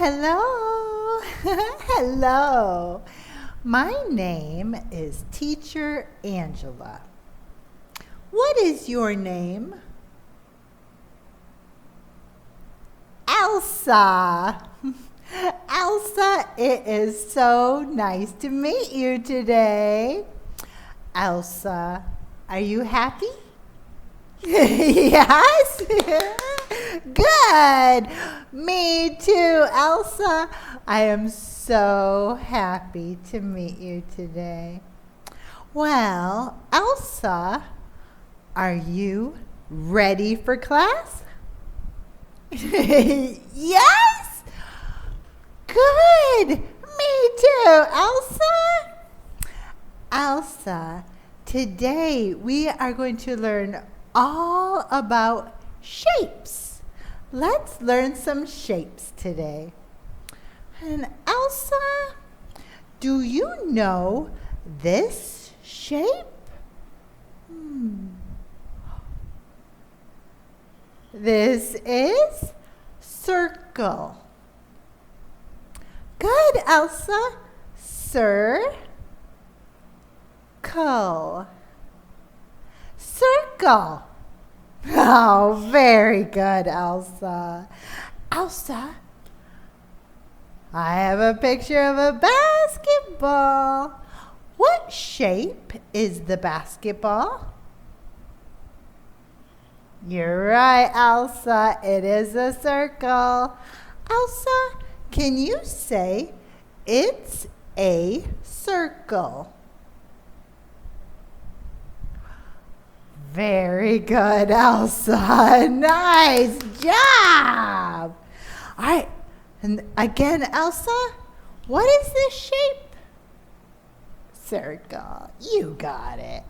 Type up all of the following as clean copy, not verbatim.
Hello. Hello. My name is Teacher Angela. What is your name? Elsa. Elsa, it is so nice to meet you today. Elsa, are you happy? Yes. Good. Me too, Elsa. I am so happy to meet you today. Well, Elsa, are you ready for class? Yes. Good. Me too, Elsa. Elsa, today we are going to learn all about shapes. Let's learn some shapes today. And Elsa, do you know this shape? This is circle. Good, Elsa. Circle. Circle. Oh, very good, Elsa. Elsa, I have a picture of a basketball. What shape is the basketball? You're right, Elsa. It is a circle. Elsa, can you say it's a circle? Very good, Elsa. Nice job. All right. And again, Elsa, what is this shape? Circle. You got it.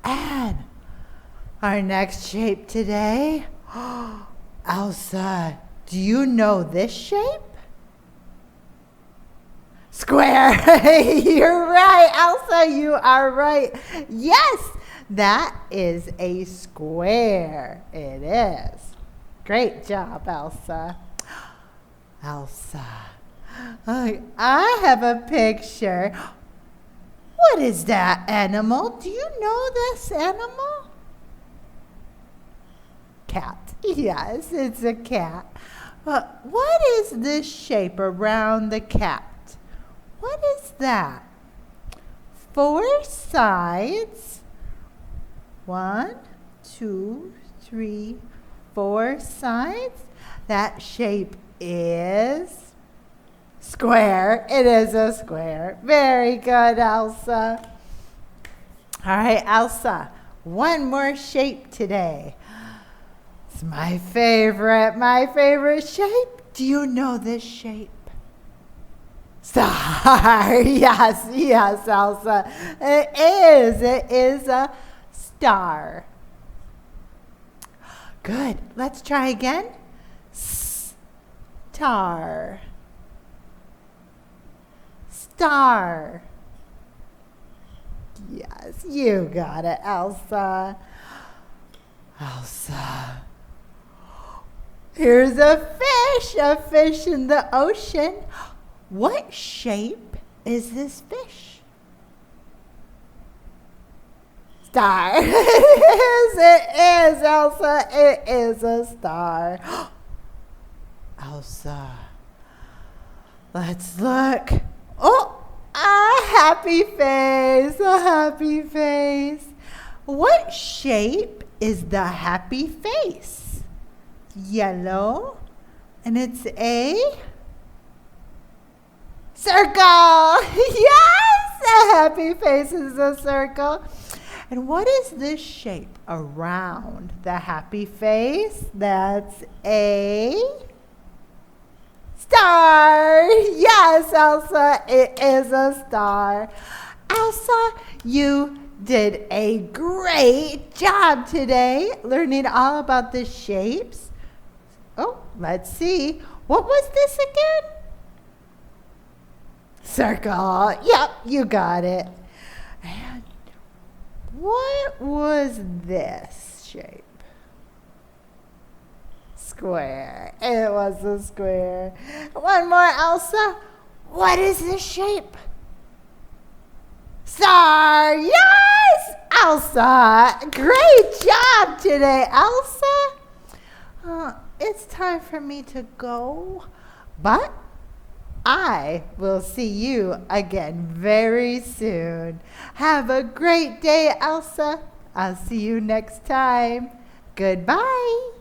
And our next shape today. Elsa, do you know this shape? Square. You're right, Elsa. You are right. Yes. That is a square. It is. Great job, Elsa. Elsa, I have a picture. What is that animal? Do you know this animal? Cat. Yes, it's a cat. But what is this shape around the cat? What is that? 4 sides. 1, 2, 3, 4 sides. That shape is square. It is a square. Very good, Elsa. All right, Elsa, one more shape today. It's my favorite shape. Do you know this shape? Star. Yes, Elsa. It is a star. Good. Let's try again. Star. Star. Yes, you got it, Elsa. Elsa. Here's a fish in the ocean. What shape is this fish? Star. It is, Elsa. It is a star. Elsa, let's look. Oh, a happy face. What shape is the happy face? Yellow, and it's a circle. Yes, a happy face is a circle. And what is this shape around the happy face? That's a star. Yes, Elsa, it is a star. Elsa, you did a great job today learning all about the shapes. Oh, let's see. What was this again? Circle. Yep, you got it. And what was this shape? Square. It was a square. One more, Elsa. What is this shape? Star. Yes, Elsa. Great job today, Elsa. It's time for me to go, but I will see you again very soon. Have a great day, Elsa. I'll see you next time. Goodbye.